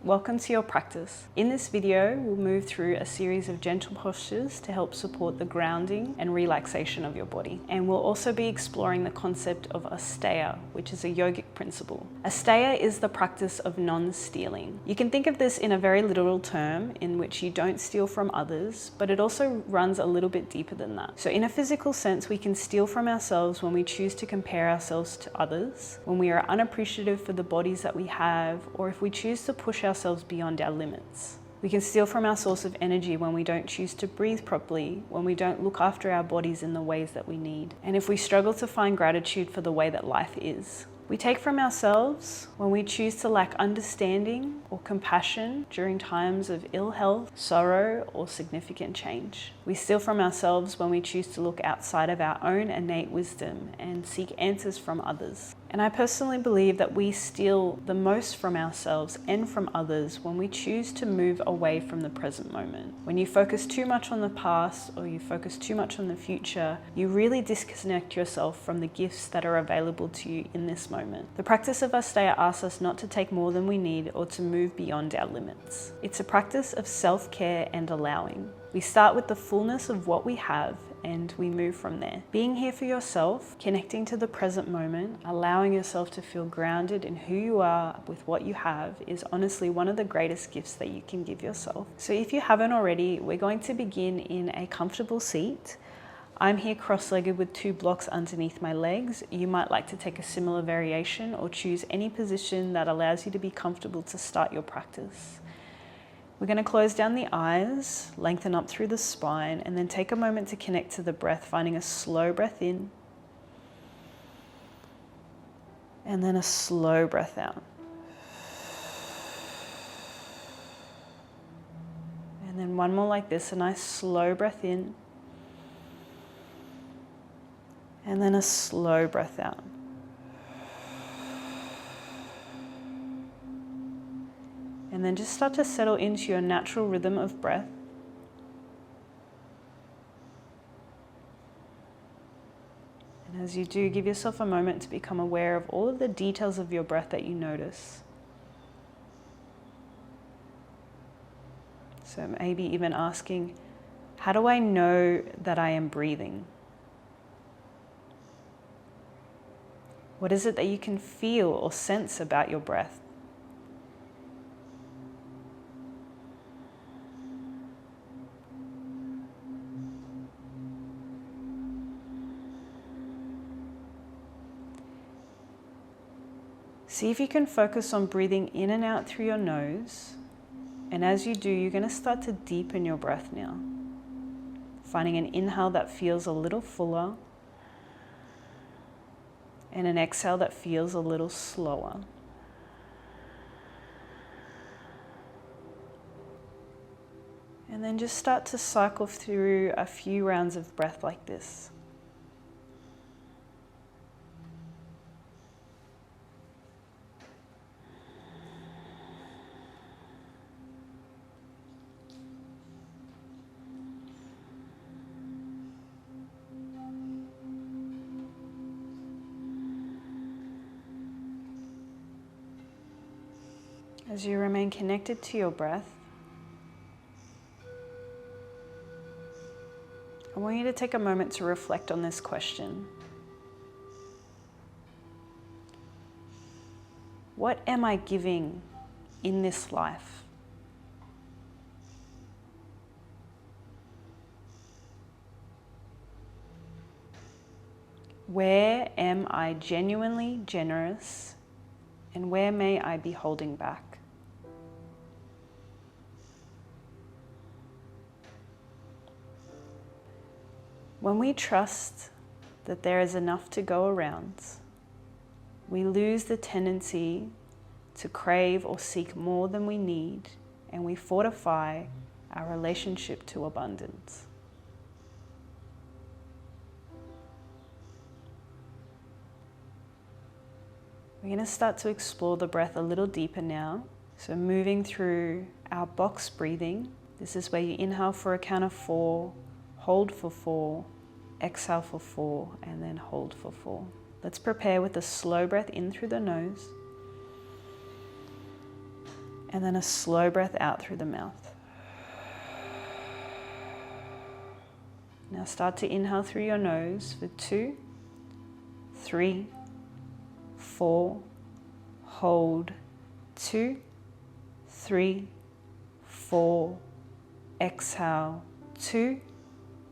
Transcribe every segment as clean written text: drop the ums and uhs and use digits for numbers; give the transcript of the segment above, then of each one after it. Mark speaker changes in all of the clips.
Speaker 1: Welcome to your practice. In this video, we'll move through a series of gentle postures to help support the grounding and relaxation of your body. And we'll also be exploring the concept of Asteya, which is a yogic principle. Asteya is the practice of non-stealing. You can think of this in a very literal term in which you don't steal from others, but it also runs a little bit deeper than that. So in a physical sense, we can steal from ourselves when we choose to compare ourselves to others, when we are unappreciative for the bodies that we have, or if we choose to push ourselves beyond our limits. We can steal from our source of energy when we don't choose to breathe properly, when we don't look after our bodies in the ways that we need, and if we struggle to find gratitude for the way that life is. We take from ourselves when we choose to lack understanding or compassion during times of ill health, sorrow, or significant change. We steal from ourselves when we choose to look outside of our own innate wisdom and seek answers from others. And I personally believe that we steal the most from ourselves and from others when we choose to move away from the present moment. When you focus too much on the past or you focus too much on the future, you really disconnect yourself from the gifts that are available to you in this moment. The practice of Asteya asks us not to take more than we need or to move beyond our limits. It's a practice of self-care and allowing. We start with the fullness of what we have and we move from there. Being here for yourself, connecting to the present moment, allowing yourself to feel grounded in who you are with what you have is honestly one of the greatest gifts that you can give yourself. So if you haven't already, we're going to begin in a comfortable seat. I'm here cross-legged with 2 blocks underneath my legs. You might like to take a similar variation or choose any position that allows you to be comfortable to start your practice. We're going to close down the eyes, lengthen up through the spine, and then take a moment to connect to the breath, finding a slow breath in, and then a slow breath out. And then one more like this, a nice slow breath in, and then a slow breath out. And then just start to settle into your natural rhythm of breath. And as you do, give yourself a moment to become aware of all of the details of your breath that you notice. So maybe even asking, how do I know that I am breathing? What is it that you can feel or sense about your breath? See if you can focus on breathing in and out through your nose. And as you do, you're going to start to deepen your breath now. Finding an inhale that feels a little fuller and an exhale that feels a little slower. And then just start to cycle through a few rounds of breath like this. As you remain connected to your breath, I want you to take a moment to reflect on this question. What am I giving in this life? Where am I genuinely generous, and where may I be holding back? When we trust that there is enough to go around, we lose the tendency to crave or seek more than we need, and we fortify our relationship to abundance. We're going to start to explore the breath a little deeper now. So moving through our box breathing. This is where you inhale for a count of 4, hold for 4, exhale for 4, and then hold for 4. Let's prepare with a slow breath in through the nose And then a slow breath out through the mouth. Now start to inhale through your nose for 2, 3, 4, hold, 2, 3, 4, exhale, 2,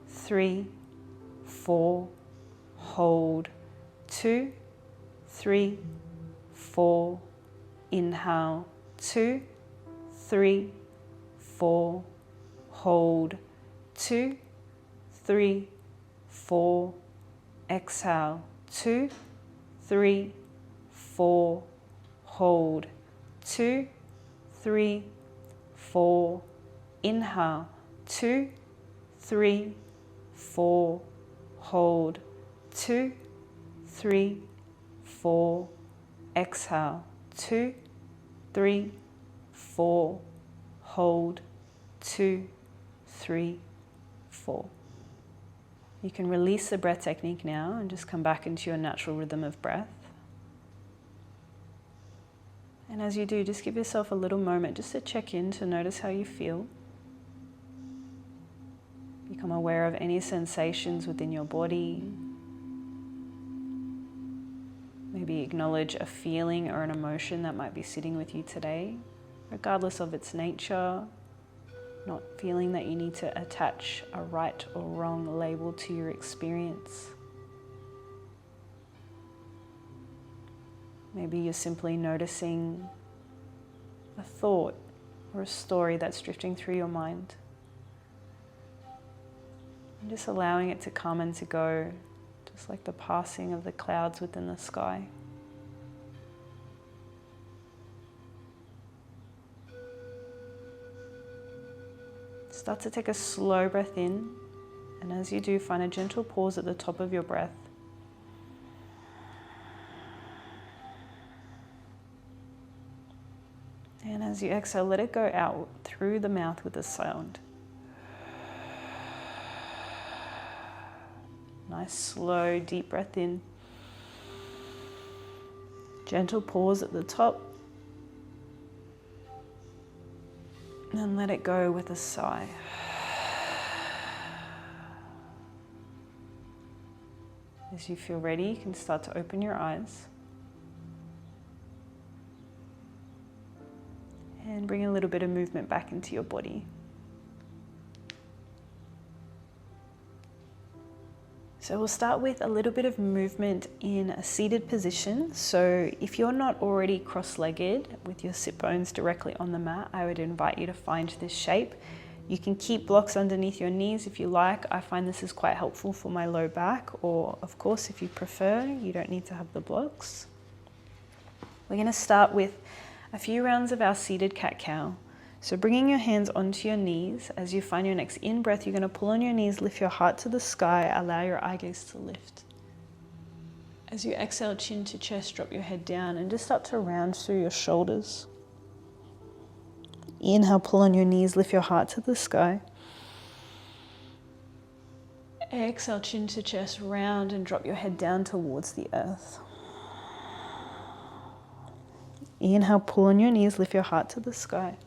Speaker 1: 3, 4, hold, 2, 3, 4, inhale, 2, 3, 4, hold, 2, 3, 4, exhale, 2, 3, 4, hold, 2, 3, 4, inhale, 2, 3, 4, hold, 2, 3, 4, exhale, 2, 3, 4, hold, 2, 3, 4. You can release the breath technique now and just come back into your natural rhythm of breath. And as you do, just give yourself a little moment just to check in, to notice how you feel. Become aware of any sensations within your body. Maybe acknowledge a feeling or an emotion that might be sitting with you today, regardless of its nature. Not feeling that you need to attach a right or wrong label to your experience. Maybe you're simply noticing a thought or a story that's drifting through your mind. And just allowing it to come and to go, just like the passing of the clouds within the sky. Start to take a slow breath in, and as you do, find a gentle pause at the top of your breath. And as you exhale, let it go out through the mouth with a sound. Nice, slow, deep breath in. Gentle pause at the top. And let it go with a sigh. As you feel ready, you can start to open your eyes. And bring a little bit of movement back into your body. So we'll start with a little bit of movement in a seated position. So if you're not already cross-legged with your sit bones directly on the mat, I would invite you to find this shape. You can keep blocks underneath your knees if you like. I find this is quite helpful for my low back, or of course, if you prefer, you don't need to have the blocks. We're going to start with a few rounds of our seated cat-cow. So bringing your hands onto your knees, as you find your next in-breath, you're going to pull on your knees, lift your heart to the sky, allow your eye gaze to lift. As you exhale, chin to chest, drop your head down and just start to round through your shoulders. Inhale, pull on your knees, lift your heart to the sky. Exhale, chin to chest, round and drop your head down towards the earth. Inhale, pull on your knees, lift your heart to the sky.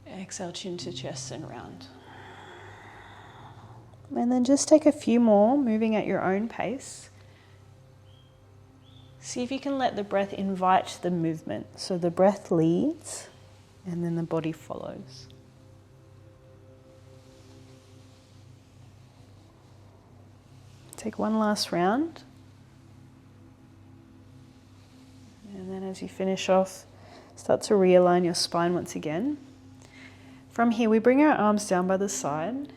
Speaker 1: Exhale, chin to chest and round. And then just take a few more, moving at your own pace. See if you can let the breath invite the movement. So the breath leads and then the body follows. Take one last round. And then as you finish off, start to realign your spine once again. From here, we bring our arms down by the side.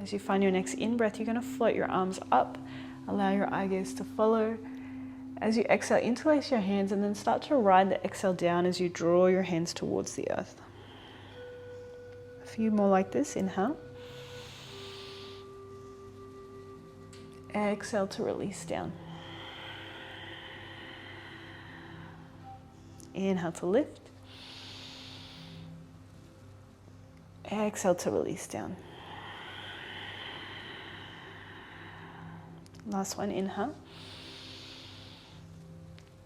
Speaker 1: As you find your next in-breath, you're going to float your arms up, allow your eye gaze to follow. As you exhale, interlace your hands and then start to ride the exhale down as you draw your hands towards the earth. A few more like this. Inhale. Exhale to release down. Inhale to lift. Exhale to release down. Last one, inhale.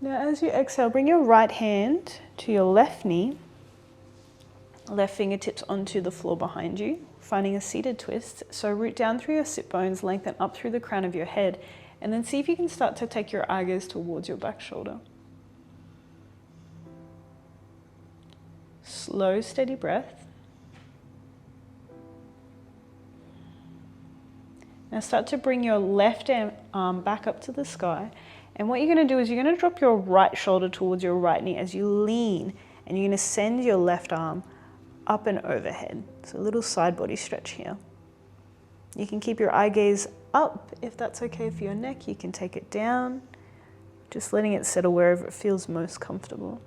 Speaker 1: Now as you exhale, bring your right hand to your left knee, left fingertips onto the floor behind you, finding a seated twist. So root down through your sit bones, lengthen up through the crown of your head, and then see if you can start to take your eye gaze towards your back shoulder. Slow, steady breath. Now start to bring your left arm back up to the sky. And what you're going to do is you're going to drop your right shoulder towards your right knee as you lean, and you're going to send your left arm up and overhead. So a little side body stretch here. You can keep your eye gaze up if that's okay for your neck. You can take it down, just letting it settle wherever it feels most comfortable.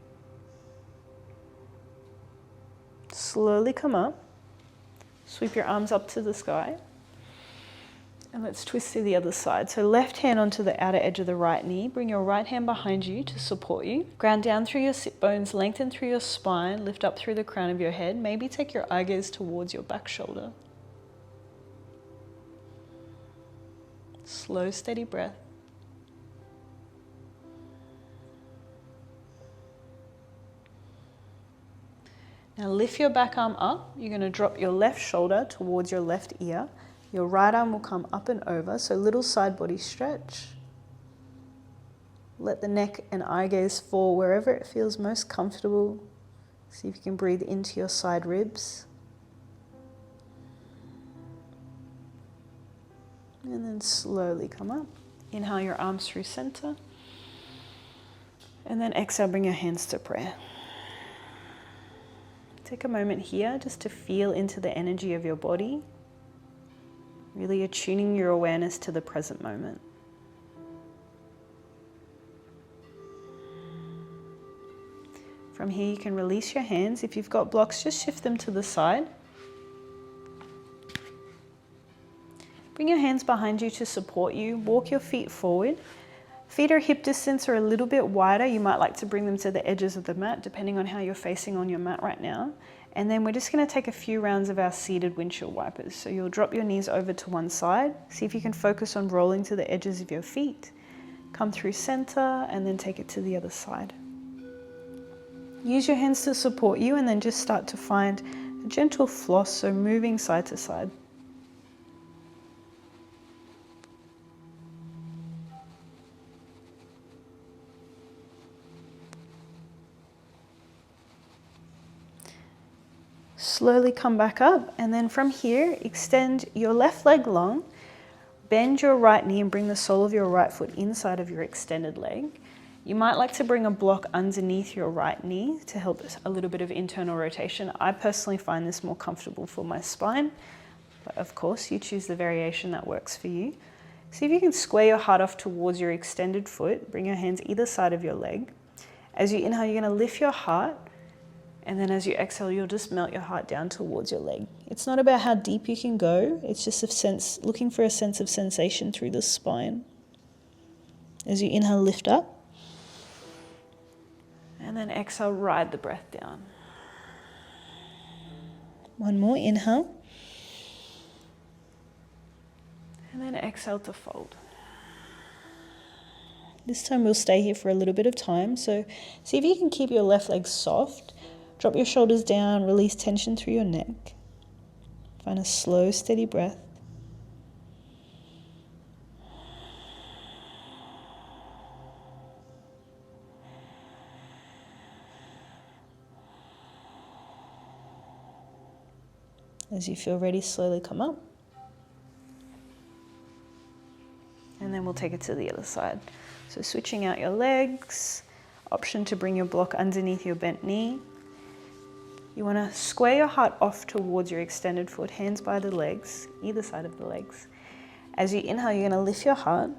Speaker 1: Slowly come up, sweep your arms up to the sky. And let's twist to the other side. So left hand onto the outer edge of the right knee. Bring your right hand behind you to support you. Ground down through your sit bones, lengthen through your spine, lift up through the crown of your head. Maybe take your eye gaze towards your back shoulder. Slow, steady breath. Now lift your back arm up. You're going to drop your left shoulder towards your left ear. Your right arm will come up and over, so little side body stretch. Let the neck and eye gaze fall wherever it feels most comfortable. See if you can breathe into your side ribs. And then slowly come up. Inhale your arms through center. And then exhale, bring your hands to prayer. Take a moment here just to feel into the energy of your body. Really attuning your awareness to the present moment. From here you can release your hands. If you've got blocks, just shift them to the side. Bring your hands behind you to support you. Walk your feet forward. Feet are hip distance or a little bit wider. You might like to bring them to the edges of the mat, depending on how you're facing on your mat right now. And then we're just going to take a few rounds of our seated windshield wipers. So you'll drop your knees over to one side. See if you can focus on rolling to the edges of your feet. Come through center and then take it to the other side. Use your hands to support you and then just start to find a gentle floss, so moving side to side. Slowly come back up, and then from here, extend your left leg long, bend your right knee and bring the sole of your right foot inside of your extended leg. You might like to bring a block underneath your right knee to help a little bit of internal rotation. I personally find this more comfortable for my spine, but of course you choose the variation that works for you. See if you can square your heart off towards your extended foot. Bring your hands either side of your leg. As you inhale, you're going to lift your heart. And then as you exhale, you'll just melt your heart down towards your leg. It's not about how deep you can go. It's just a sense, looking for a sense of sensation through the spine. As you inhale, lift up. And then exhale, ride the breath down. One more, inhale. And then exhale to fold. This time we'll stay here for a little bit of time. So see if you can keep your left leg soft. Drop your shoulders down, release tension through your neck. Find a slow, steady breath. As you feel ready, slowly come up. And then we'll take it to the other side. So switching out your legs, option to bring your block underneath your bent knee. You want to square your heart off towards your extended foot, hands by the legs, either side of the legs. As you inhale, you're going to lift your heart.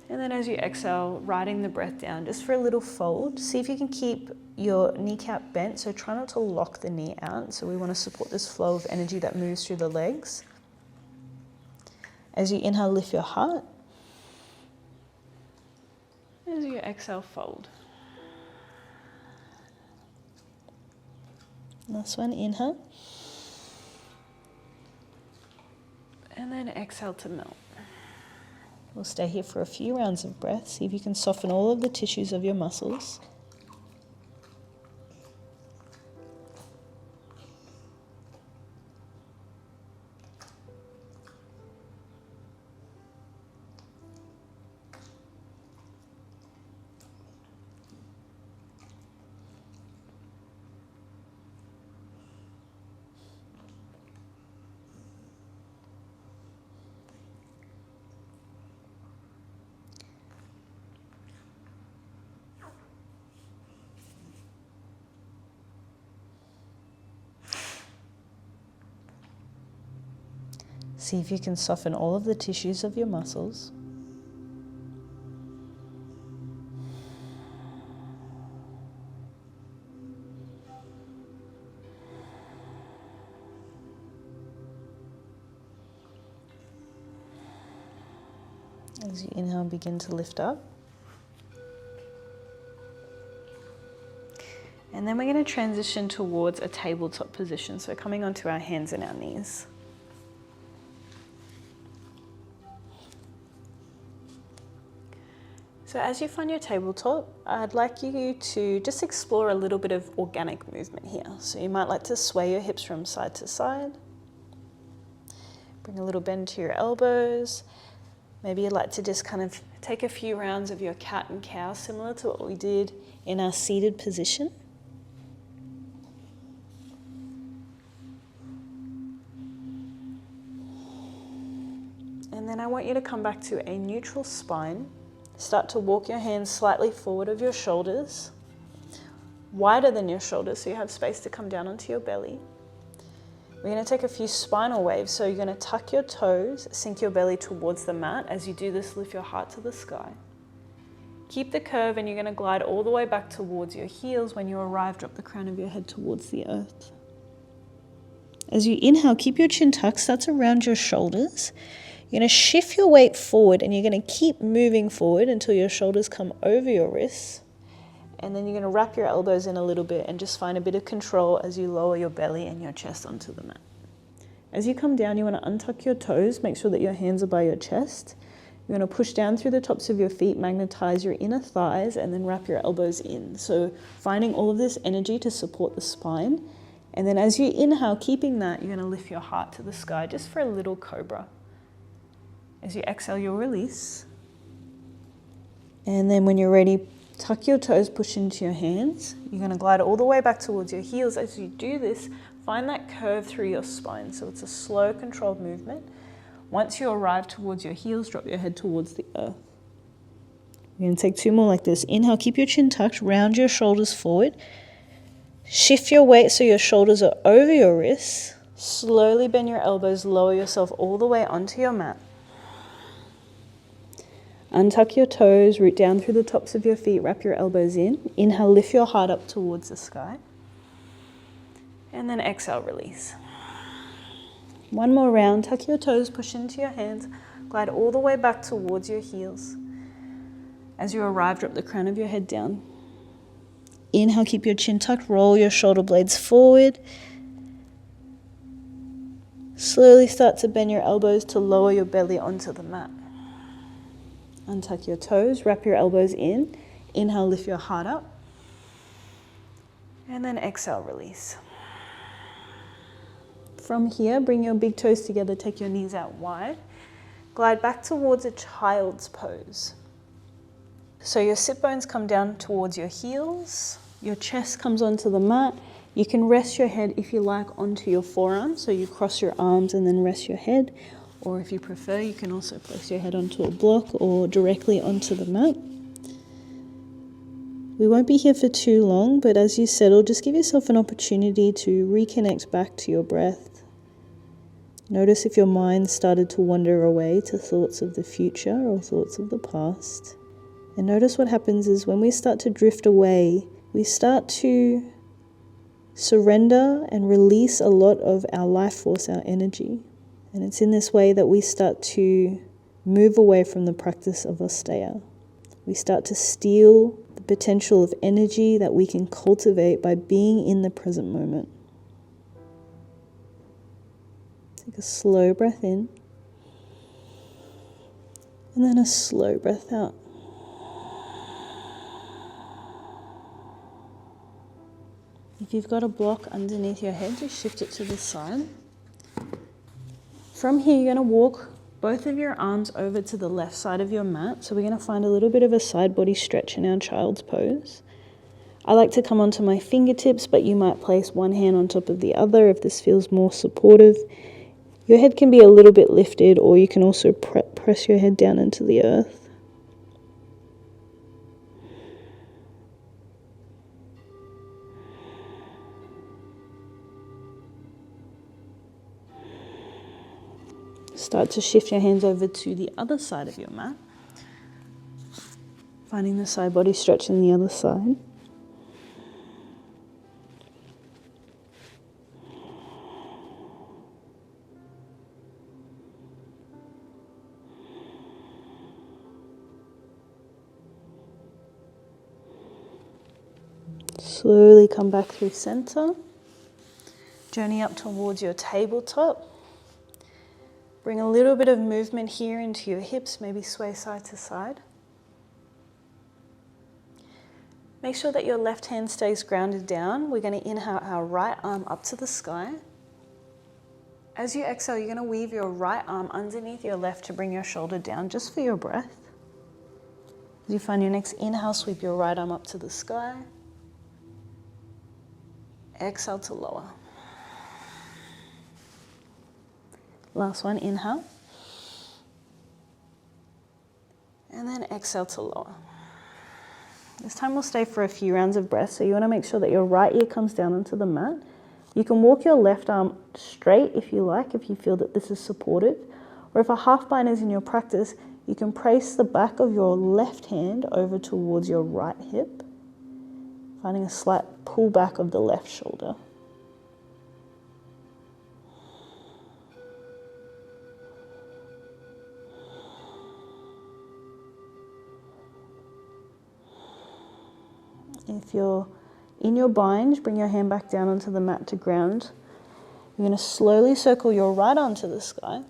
Speaker 1: And then as you exhale, riding the breath down just for a little fold. See if you can keep your kneecap bent, so try not to lock the knee out. So we want to support this flow of energy that moves through the legs. As you inhale, lift your heart. As you exhale, fold. Last one, inhale. And then exhale to melt. We'll stay here for a few rounds of breath. See if you can soften all of the tissues of your muscles. See if you can soften all of the tissues of your muscles. As you inhale, begin to lift up. And then we're going to transition towards a tabletop position. So coming onto our hands and our knees. So as you find your tabletop, I'd like you to just explore a little bit of organic movement here. So you might like to sway your hips from side to side. Bring a little bend to your elbows. Maybe you'd like to just kind of take a few rounds of your cat and cow, similar to what we did in our seated position. And then I want you to come back to a neutral spine. Start to walk your hands slightly forward of your shoulders, wider than your shoulders, so you have space to come down onto your belly. We're going to take a few spinal waves, so you're going to tuck your toes, sink your belly towards the mat. As you do this, lift your heart to the sky. Keep the curve, and you're going to glide all the way back towards your heels. When you arrive, drop the crown of your head towards the earth. As you inhale, keep your chin tucked, start to round your shoulders. You're going to shift your weight forward, and you're going to keep moving forward until your shoulders come over your wrists. And then you're going to wrap your elbows in a little bit and just find a bit of control as you lower your belly and your chest onto the mat. As you come down, you want to untuck your toes, make sure that your hands are by your chest. You're going to push down through the tops of your feet, magnetize your inner thighs, and then wrap your elbows in. So finding all of this energy to support the spine. And then as you inhale, keeping that, you're going to lift your heart to the sky just for a little cobra. As you exhale, you'll release. And then when you're ready, tuck your toes, push into your hands. You're going to glide all the way back towards your heels. As you do this, find that curve through your spine. So it's a slow, controlled movement. Once you arrive towards your heels, drop your head towards the earth. You're going to take two more like this. Inhale, keep your chin tucked, round your shoulders forward. Shift your weight so your shoulders are over your wrists. Slowly bend your elbows, lower yourself all the way onto your mat. Untuck your toes, root down through the tops of your feet, wrap your elbows in. Inhale, lift your heart up towards the sky. And then exhale, release. One more round, tuck your toes, push into your hands, glide all the way back towards your heels. As you arrive, drop the crown of your head down. Inhale, keep your chin tucked, roll your shoulder blades forward. Slowly start to bend your elbows to lower your belly onto the mat. Untuck your toes, wrap your elbows in. Inhale, lift your heart up. And then exhale, release. From here, bring your big toes together, take your knees out wide. Glide back towards a child's pose. So your sit bones come down towards your heels. Your chest comes onto the mat. You can rest your head, if you like, onto your forearms. So you cross your arms and then rest your head. Or if you prefer, you can also place your head onto a block or directly onto the mat. We won't be here for too long, but as you settle, just give yourself an opportunity to reconnect back to your breath. Notice if your mind started to wander away to thoughts of the future or thoughts of the past. And notice what happens is when we start to drift away, we start to surrender and release a lot of our life force, our energy. And it's in this way that we start to move away from the practice of Asteya. We start to steal the potential of energy that we can cultivate by being in the present moment. Take a slow breath in. And then a slow breath out. If you've got a block underneath your head, just shift it to the side. From here, you're going to walk both of your arms over to the left side of your mat. So we're going to find a little bit of a side body stretch in our child's pose. I like to come onto my fingertips, but you might place one hand on top of the other if this feels more supportive. Your head can be a little bit lifted, or you can also press your head down into the earth. Start to shift your hands over to the other side of your mat. Finding the side body stretch in the other side. Slowly come back through center. Journey up towards your tabletop. Bring a little bit of movement here into your hips, maybe sway side to side. Make sure that your left hand stays grounded down. We're going to inhale our right arm up to the sky. As you exhale, you're going to weave your right arm underneath your left to bring your shoulder down just for your breath. As you find your next inhale, sweep your right arm up to the sky. Exhale to lower. Last one, inhale. And then exhale to lower. This time we'll stay for a few rounds of breath, so you want to make sure that your right ear comes down onto the mat. You can walk your left arm straight if you like, if you feel that this is supportive. Or if a half bind is in your practice, you can place the back of your left hand over towards your right hip, finding a slight pull back of the left shoulder. If you're in your bind, bring your hand back down onto the mat to ground. You're going to slowly circle your right arm to the sky.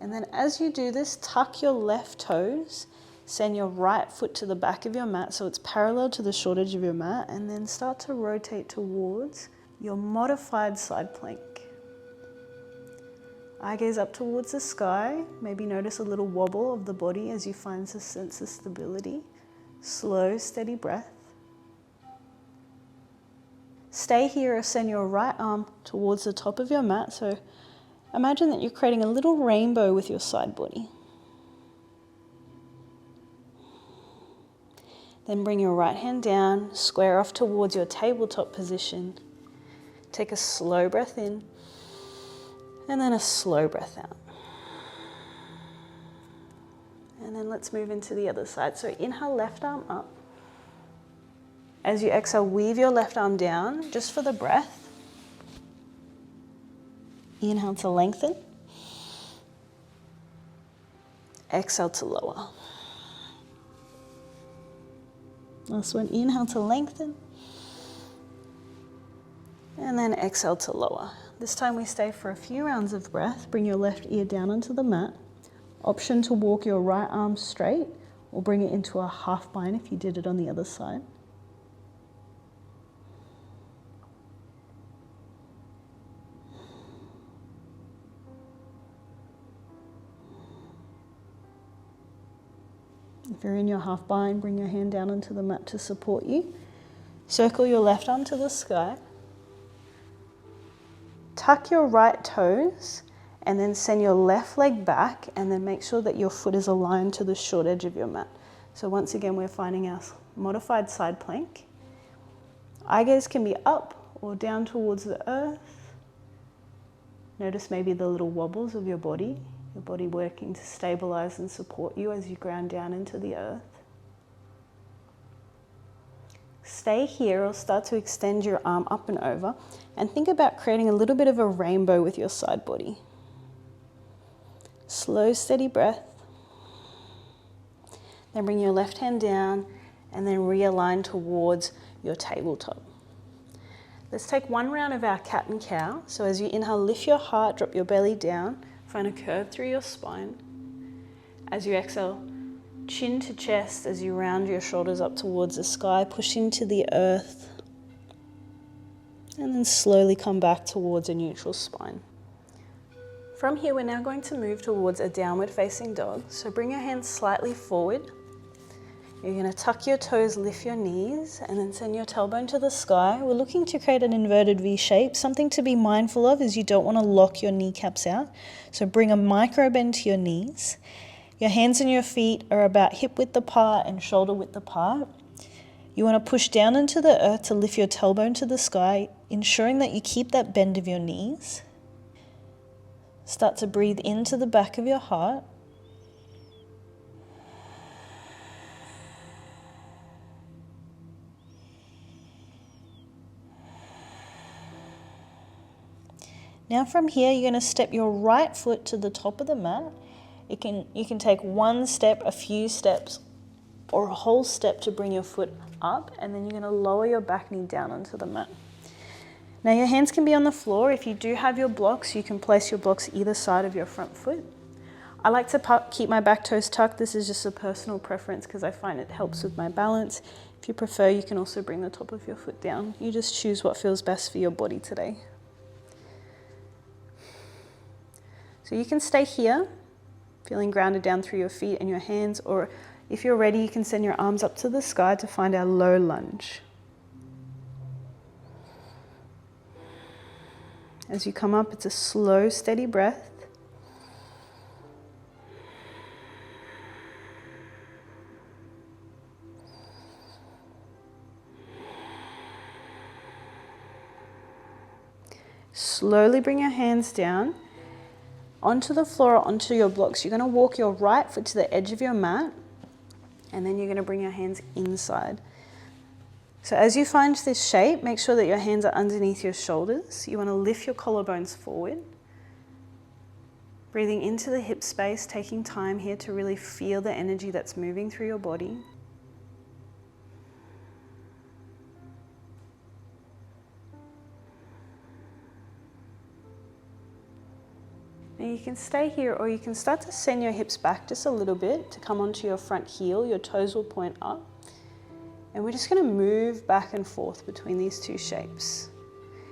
Speaker 1: And then as you do this, tuck your left toes, send your right foot to the back of your mat so it's parallel to the short edge of your mat, and then start to rotate towards your modified side plank. Eye gaze up towards the sky. Maybe notice a little wobble of the body as you find a sense of stability. Slow, steady breath. Stay here or send your right arm towards the top of your mat. So imagine that you're creating a little rainbow with your side body. Then bring your right hand down, square off towards your tabletop position. Take a slow breath in and then a slow breath out. And then let's move into the other side. So inhale, left arm up. As you exhale, weave your left arm down just for the breath. Inhale to lengthen. Exhale to lower. Last one, inhale to lengthen. And then exhale to lower. This time we stay for a few rounds of breath. Bring your left ear down onto the mat. Option to walk your right arm straight or bring it into a half bind if you did it on the other side. If you're in your half bind, bring your hand down onto the mat to support you. Circle your left arm to the sky. Tuck your right toes and then send your left leg back, and then make sure that your foot is aligned to the short edge of your mat. So once again, we're finding our modified side plank. Eye gaze can be up or down towards the earth. Notice maybe the little wobbles of your body working to stabilize and support you as you ground down into the earth. Stay here or start to extend your arm up and over, and think about creating a little bit of a rainbow with your side body. Slow, steady breath. Then bring your left hand down and then realign towards your tabletop. Let's take one round of our cat and cow. So as you inhale, lift your heart, drop your belly down, find a curve through your spine. As you exhale, chin to chest as you round your shoulders up towards the sky, push into the earth, and then slowly come back towards a neutral spine. From here, we're now going to move towards a downward facing dog. So bring your hands slightly forward. You're going to tuck your toes, lift your knees, and then send your tailbone to the sky. We're looking to create an inverted V shape. Something to be mindful of is you don't want to lock your kneecaps out. So bring a micro bend to your knees. Your hands and your feet are about hip width apart and shoulder width apart. You want to push down into the earth to lift your tailbone to the sky, ensuring that you keep that bend of your knees. Start to breathe into the back of your heart. Now from here, you're going to step your right foot to the top of the mat. You can take one step, a few steps, or a whole step to bring your foot up, and then you're going to lower your back knee down onto the mat. Now your hands can be on the floor. If you do have your blocks, you can place your blocks either side of your front foot. I like to keep my back toes tucked. This is just a personal preference because I find it helps with my balance. If you prefer, you can also bring the top of your foot down. You just choose what feels best for your body today. So you can stay here, feeling grounded down through your feet and your hands, or if you're ready, you can send your arms up to the sky to find our low lunge. As you come up, it's a slow, steady breath. Slowly bring your hands down onto the floor or onto your blocks. You're going to walk your right foot to the edge of your mat, and then you're going to bring your hands inside. So as you find this shape, make sure that your hands are underneath your shoulders. You want to lift your collarbones forward. Breathing into the hip space, taking time here to really feel the energy that's moving through your body. Now you can stay here, or you can start to send your hips back just a little bit to come onto your front heel. Your toes will point up. And we're just going to move back and forth between these two shapes.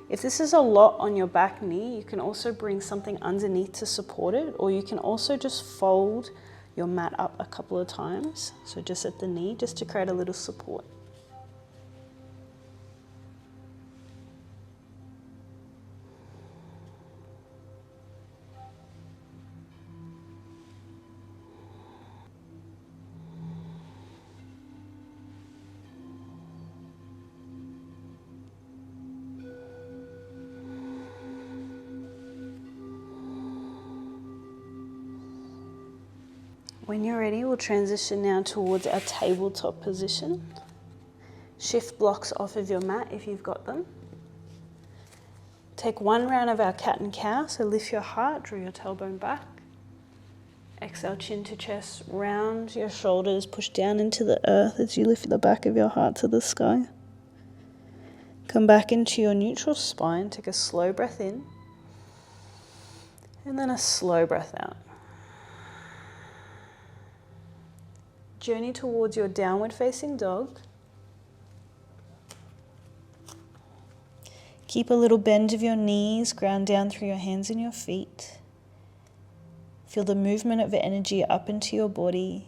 Speaker 1: If this is a lot on your back knee, you can also bring something underneath to support it, or you can also just fold your mat up a couple of times. So just at the knee, just to create a little support. When you're ready, we'll transition now towards our tabletop position. Shift blocks off of your mat if you've got them. Take one round of our cat and cow, so lift your heart, draw your tailbone back. Exhale, chin to chest, round your shoulders, push down into the earth as you lift the back of your heart to the sky. Come back into your neutral spine, take a slow breath in, and then a slow breath out. Journey towards your downward facing dog. Keep a little bend of your knees, ground down through your hands and your feet. Feel the movement of energy up into your body,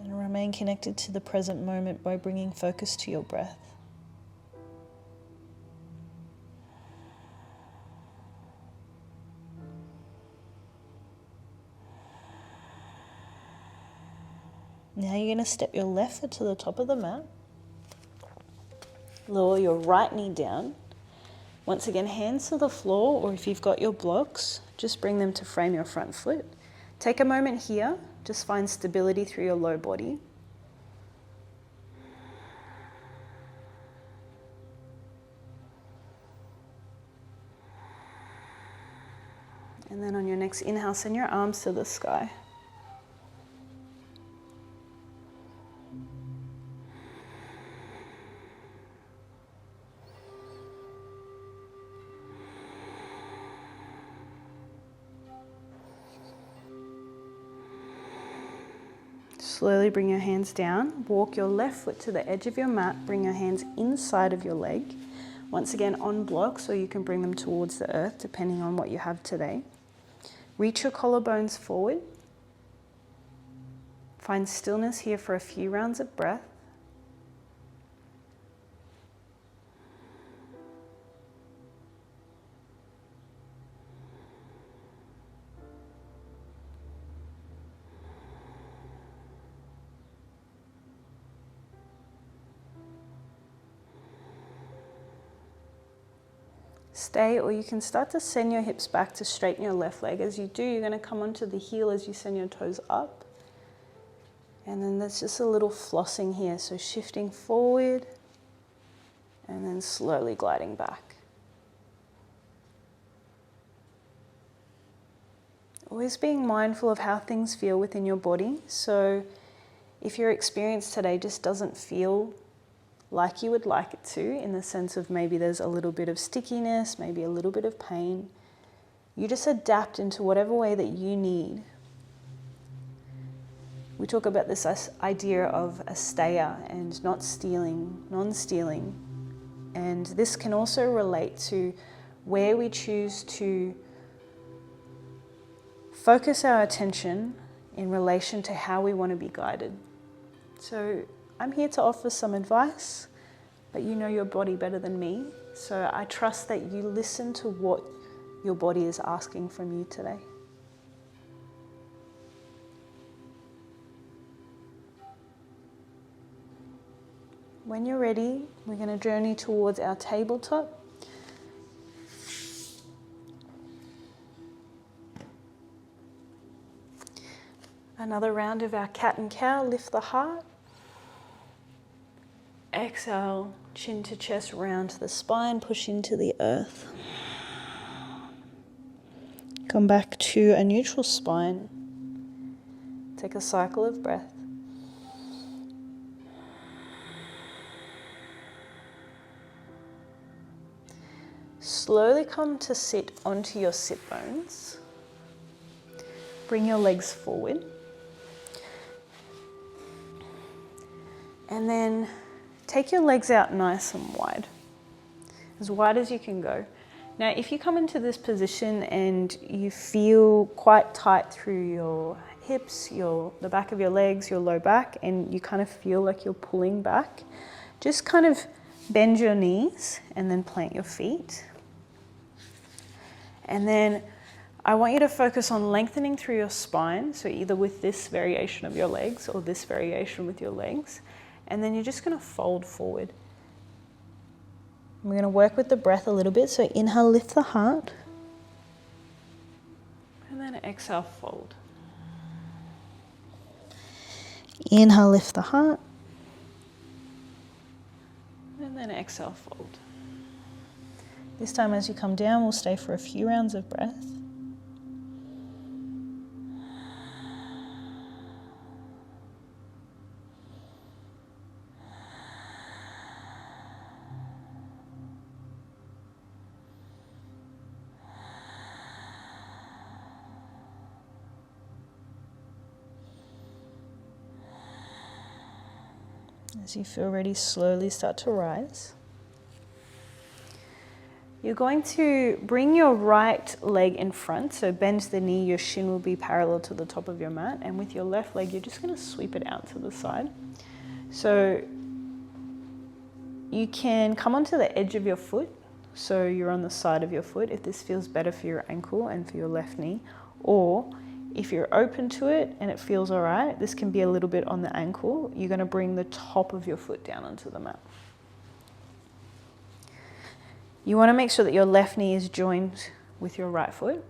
Speaker 1: and remain connected to the present moment by bringing focus to your breath. Now you're going to step your left foot to the top of the mat. Lower your right knee down. Once again, hands to the floor, or if you've got your blocks, just bring them to frame your front foot. Take a moment here, just find stability through your low body. And then on your next inhale, send your arms to the sky. Slowly bring your hands down. Walk your left foot to the edge of your mat. Bring your hands inside of your leg. Once again on blocks, or you can bring them towards the earth depending on what you have today. Reach your collarbones forward. Find stillness here for a few rounds of breath. Stay, or you can start to send your hips back to straighten your left leg. As you do, you're going to come onto the heel as you send your toes up. And then there's just a little flossing here. So shifting forward and then slowly gliding back. Always being mindful of how things feel within your body. So if your experience today just doesn't feel like you would like it to, in the sense of maybe there's a little bit of stickiness, maybe a little bit of pain, you just adapt into whatever way that you need. We talk about this idea of Asteya and not stealing, non-stealing. And this can also relate to where we choose to focus our attention in relation to how we want to be guided. So I'm here to offer some advice, but you know your body better than me. So I trust that you listen to what your body is asking from you today. When you're ready, we're going to journey towards our tabletop. Another round of our cat and cow. Lift the heart. Exhale, chin to chest, round to the spine, push into the earth. Come back to a neutral spine. Take a cycle of breath. Slowly come to sit onto your sit bones. Bring your legs forward. And then take your legs out nice and wide as you can go. Now, if you come into this position and you feel quite tight through your hips, the back of your legs, your low back, and you kind of feel like you're pulling back, just kind of bend your knees and then plant your feet. And then I want you to focus on lengthening through your spine, so either with this variation of your legs or this variation with your legs. And then you're just going to fold forward. We're going to work with the breath a little bit. So inhale, lift the heart. And then exhale, fold. Inhale, lift the heart. And then exhale, fold. This time as you come down, we'll stay for a few rounds of breath. As you feel ready, slowly start to rise. You're going to bring your right leg in front, so bend the knee, your shin will be parallel to the top of your mat, and with your left leg, you're just going to sweep it out to the side. So you can come onto the edge of your foot, so you're on the side of your foot if this feels better for your ankle and for your left knee, or if you're open to it and it feels all right, this can be a little bit on the ankle. You're going to bring the top of your foot down onto the mat. You want to make sure that your left knee is joined with your right foot.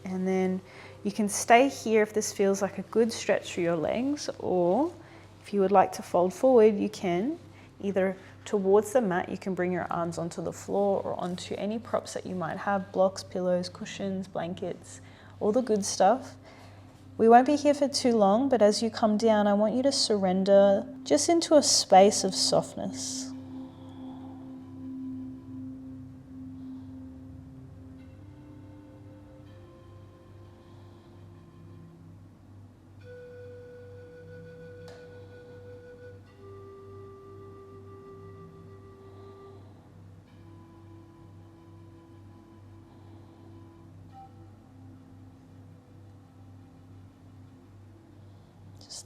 Speaker 1: And then you can stay here if this feels like a good stretch through your legs, or if you would like to fold forward, you can. Either towards the mat, you can bring your arms onto the floor or onto any props that you might have, blocks, pillows, cushions, blankets, all the good stuff. We won't be here for too long, but as you come down, I want you to surrender just into a space of softness.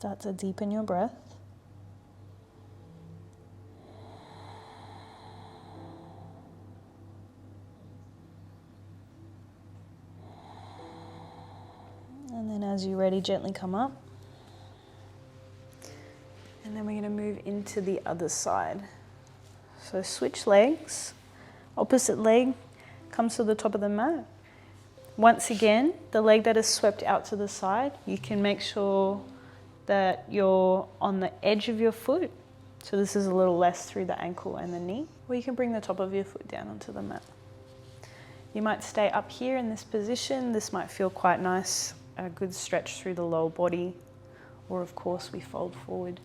Speaker 1: Start to deepen your breath. And then as you're ready, gently come up. And then we're going to move into the other side. So switch legs. Opposite leg comes to the top of the mat. Once again, the leg that is swept out to the side, you can make sure that you're on the edge of your foot. So this is a little less through the ankle and the knee. Or you can bring the top of your foot down onto the mat. You might stay up here in this position. This might feel quite nice, a good stretch through the lower body. Or of course we fold forward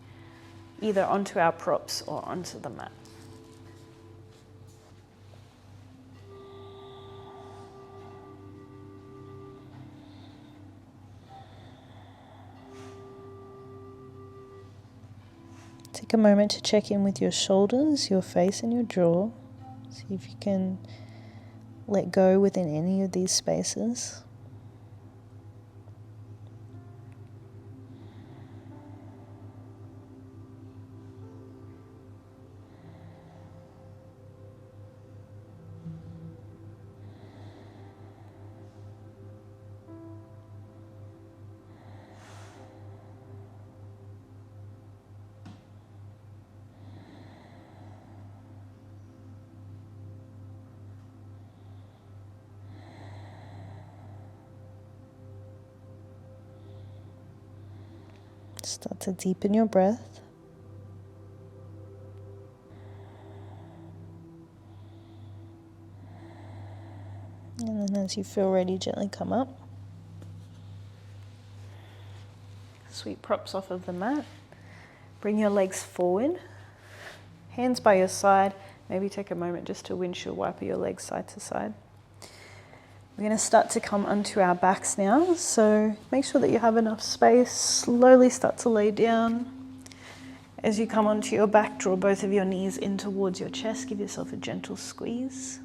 Speaker 1: either onto our props or onto the mat. Take a moment to check in with your shoulders, your face and your jaw. See if you can let go within any of these spaces. Start to deepen your breath. And then as you feel ready, gently come up. Sweep props off of the mat. Bring your legs forward. Hands by your side. Maybe take a moment just to windshield wiper your legs side to side. We're going to start to come onto our backs now, so make sure that you have enough space. Slowly start to lay down. As you come onto your back, draw both of your knees in towards your chest. Give yourself a gentle squeeze.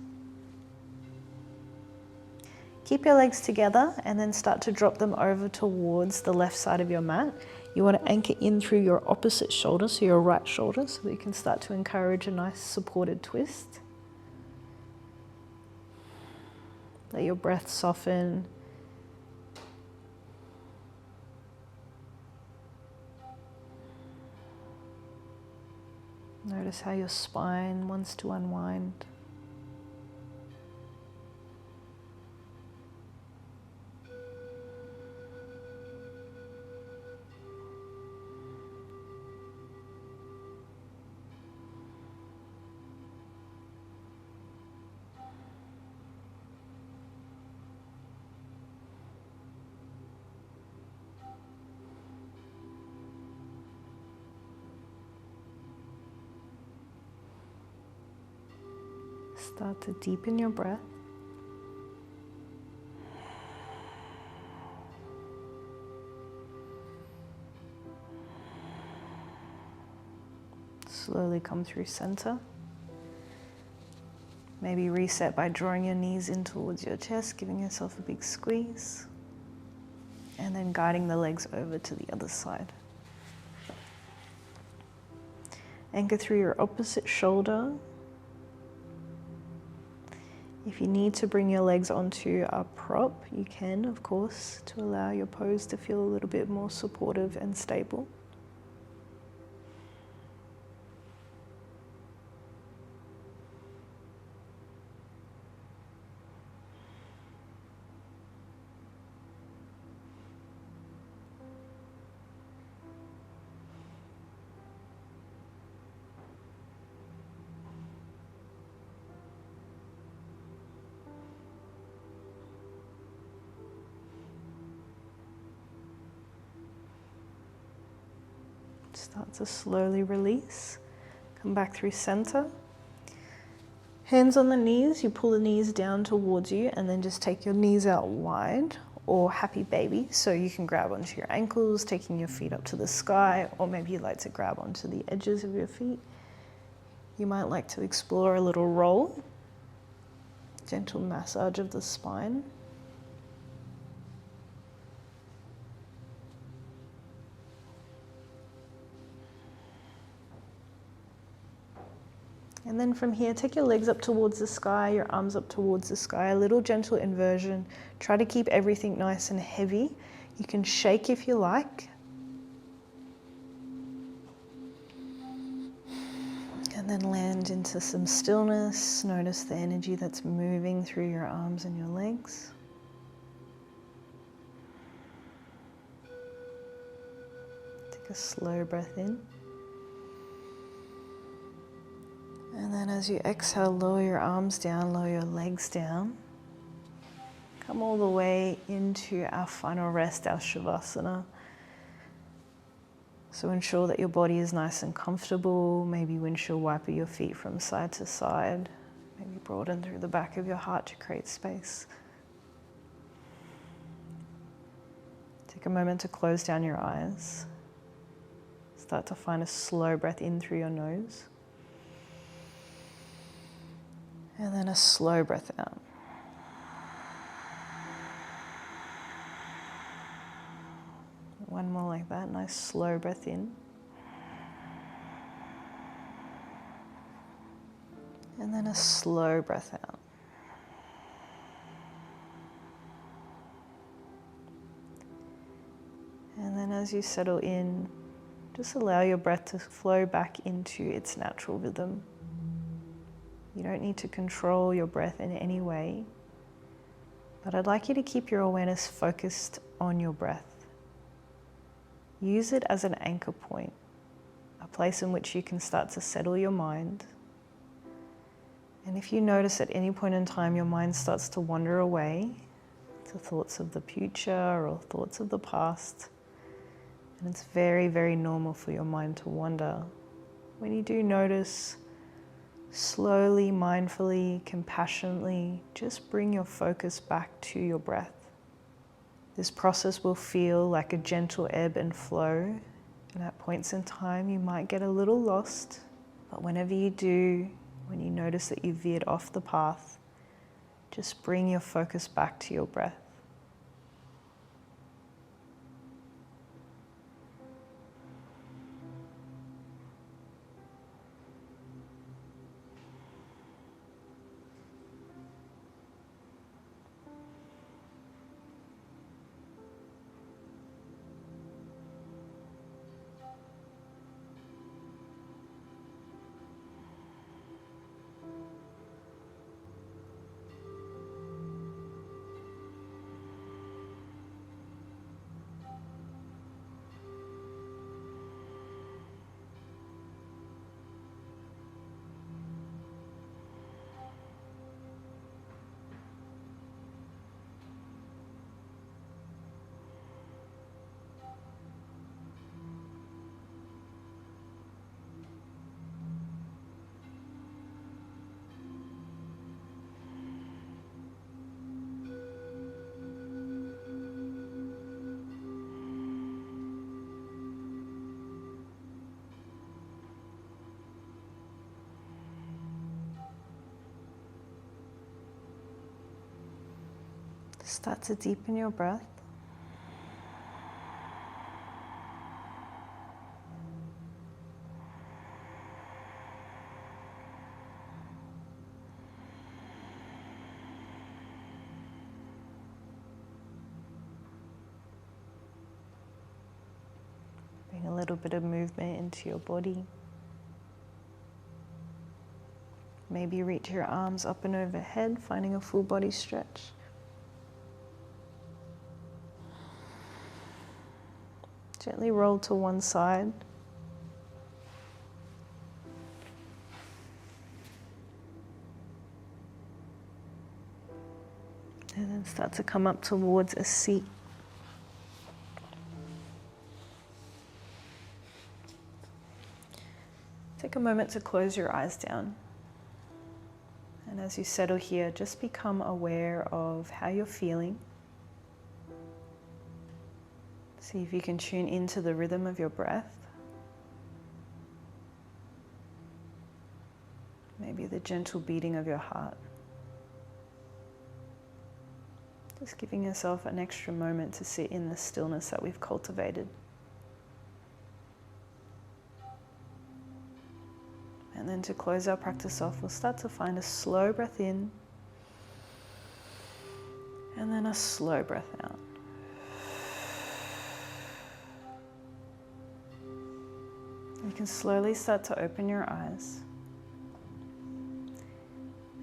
Speaker 1: Keep your legs together and then start to drop them over towards the left side of your mat. You want to anchor in through your opposite shoulder, so your right shoulder, so that you can start to encourage a nice supported twist. Let your breath soften. Notice how your spine wants to unwind. Start to deepen your breath. Slowly come through center. Maybe reset by drawing your knees in towards your chest, giving yourself a big squeeze, and then guiding the legs over to the other side. Anchor through your opposite shoulder. If you need to bring your legs onto a prop, you can, of course, to allow your pose to feel a little bit more supportive and stable. Start to slowly release. Come back through center. Hands on the knees, you pull the knees down towards you and then just take your knees out wide, or happy baby. So you can grab onto your ankles, taking your feet up to the sky, or maybe you like to grab onto the edges of your feet. You might like to explore a little roll, gentle massage of the spine. And then from here, take your legs up towards the sky, your arms up towards the sky, a little gentle inversion. Try to keep everything nice and heavy. You can shake if you like. And then land into some stillness. Notice the energy that's moving through your arms and your legs. Take a slow breath in. And then as you exhale, lower your arms down, lower your legs down. Come all the way into our final rest, our Shavasana. So ensure that your body is nice and comfortable. Maybe windshield wiper your feet from side to side. Maybe broaden through the back of your heart to create space. Take a moment to close down your eyes. Start to find a slow breath in through your nose. And then a slow breath out. One more like that, nice slow breath in. And then a slow breath out. And then as you settle in, just allow your breath to flow back into its natural rhythm. You don't need to control your breath in any way, but I'd like you to keep your awareness focused on your breath. Use it as an anchor point, a place in which you can start to settle your mind. And if you notice at any point in time your mind starts to wander away to thoughts of the future or thoughts of the past, and it's very, very normal for your mind to wander, when you do notice, slowly, mindfully, compassionately, just bring your focus back to your breath. This process will feel like a gentle ebb and flow, and at points in time you might get a little lost, but whenever you do, when you notice that you veered off the path, just bring your focus back to your breath. Start to deepen your breath. Bring a little bit of movement into your body. Maybe reach your arms up and overhead, finding a full body stretch. Gently roll to one side. And then start to come up towards a seat. Take a moment to close your eyes down. And as you settle here, just become aware of how you're feeling. See if you can tune into the rhythm of your breath. Maybe the gentle beating of your heart. Just giving yourself an extra moment to sit in the stillness that we've cultivated. And then to close our practice off, we'll start to find a slow breath in and then a slow breath out. You can slowly start to open your eyes.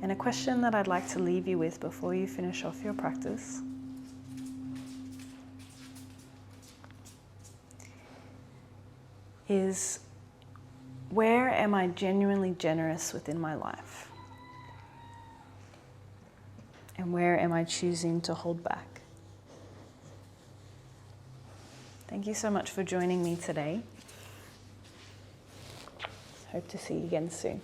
Speaker 1: And a question that I'd like to leave you with before you finish off your practice is, where am I genuinely generous within my life? And where am I choosing to hold back? Thank you so much for joining me today. Hope to see you again soon.